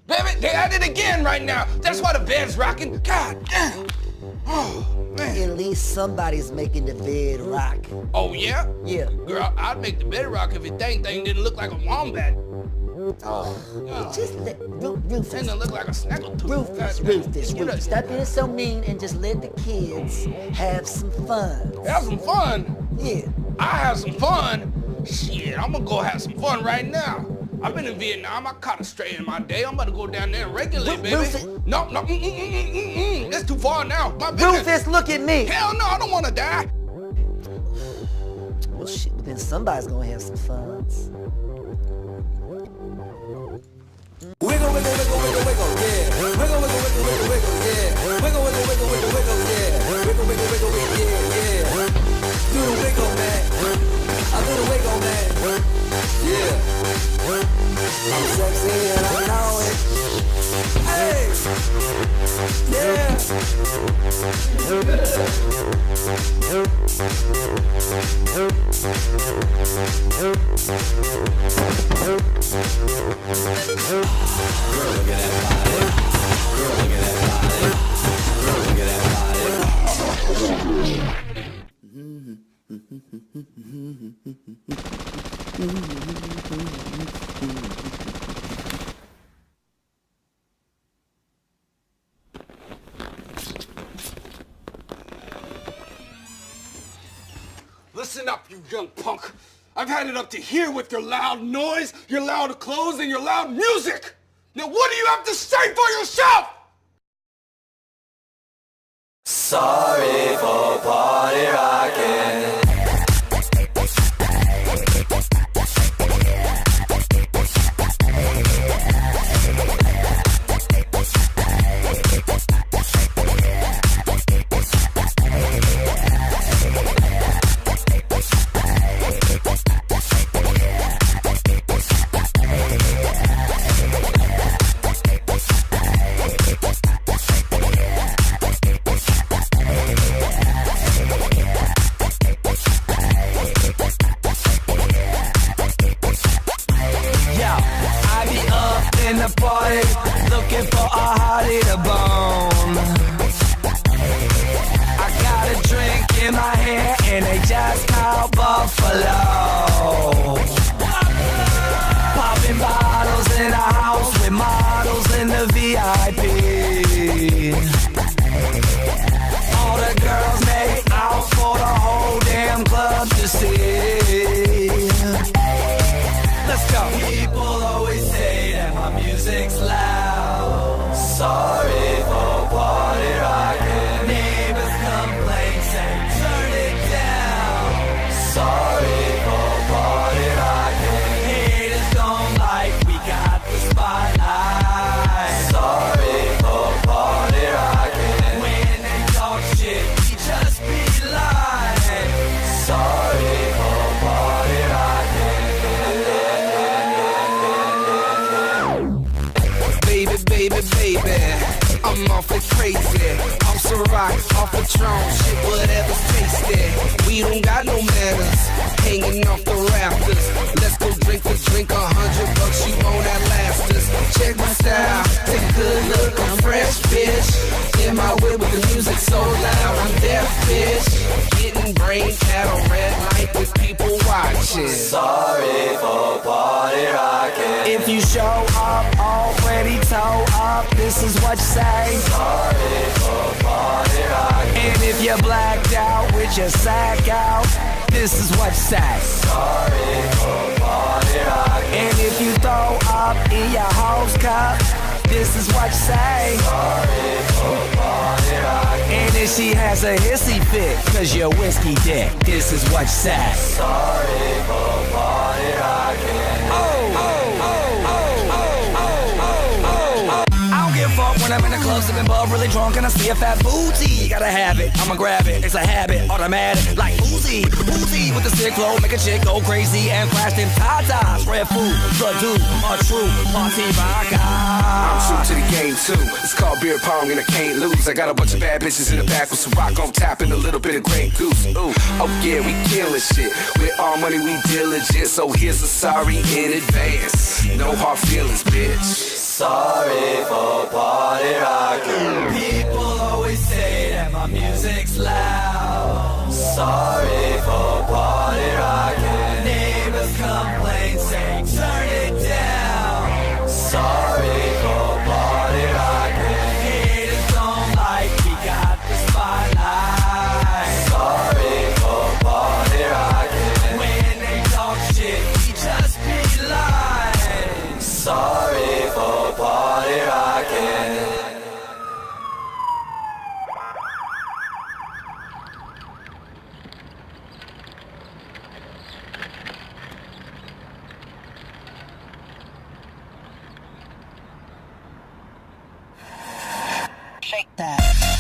Baby, they at it again right now. That's why the bed's rocking. God damn. Oh, man. At least somebody's making the bed rock. Oh, yeah? Yeah. Girl, I'd make the bed rock if the thing didn't look like a wombat. Oh, just let Rufus. It didn't look like a snaggletooth. Rufus. Stop being so mean and just let the kids have some fun. Have some fun? Yeah. I have some fun? Shit, I'm gonna go have some fun right now. I've been in Vietnam. I caught a stray in my day. I'm about to go down there and regulate, baby. Rufus. No. That's too far now. My business. Rufus, look at me. Hell no, I don't want to die. Well, shit, then somebody's gonna have some fun. Wiggle, wiggle, wiggle, wiggle, wiggle, yeah. Wiggle, wiggle, wiggle, wiggle, wiggle, yeah. Wiggle, wiggle, wiggle, wiggle, wiggle, yeah. Wiggle, wiggle, wiggle, wiggle, yeah. Do the wiggle, man. I do the wiggle, man. Yeah. I'm sexy and I know it. Hey. Yeah. Girl, look at that body. Girl, look at that body. Girl, look at that body. Listen up, you young punk. I've had it up to here with your loud noise, your loud clothes, and your loud music. Now what do you have to say for yourself? Sorry for party rocking. Looking for a hottie to bone. I got a drink in my hand and they just called Buffalo. Popping bottles in a house with models in the VIP. All the girls make out for the whole damn club to see. Let's go. People always say that my music's loud. Sorry for party rocking. Neighbors complain, say turn it down. Sorry for party rocking. Haters don't like we got the spotlight. Sorry for party rocking. When they talk shit, we just be lying. Sorry for party rocking. Baby, I'm awfully crazy. Off Ciroc, off Patron, shit, whatever's tasty. We don't got no manners, hanging off the rafters. Let's go drink for drink, $100, you won't outlast us. Check my style, take a good look, I'm fresh, bitch. In my whip with the music so loud, I'm deaf, bitch. Getting brain at a red light with people watching. Sorry for party rocking. If you show up already toe up, this is what you say. Sorry for party rocking. And if you're blacked out with your sack out, this is what you say. Sorry for party rocking. And if you throw up in your hose cup, this is what you say. Sorry for party rocking. And if she has a hissy fit, cause you're whiskey dick, this is what you say. Sorry for party rocking. I don't give a fuck when I'm in the club, sipping bub, really drunk, and I see a fat booty. Gotta have it, I'ma grab it. It's a habit, automatic, like Uzi. Uzi with the sick flow, make a chick go crazy and flash them tatas. Red food, the dude, a true party rocker. I'm true to the game too. It's called beer pong and I can't lose. I got a bunch of bad bitches in the back with some rock on tap and a little bit of Grey Goose. Ooh, oh yeah, we killing shit. With all money we diligent, so here's a sorry in advance. No hard feelings, bitch. Sorry for party rocking. People always say that my music's loud. Sorry for party rocking. Neighbors complain, say turn it down. Sorry for party rocking. Haters don't like we got the spotlight. Sorry for party rocking. When they talk shit, we just be lying. Sorry for party rocking. Shake that.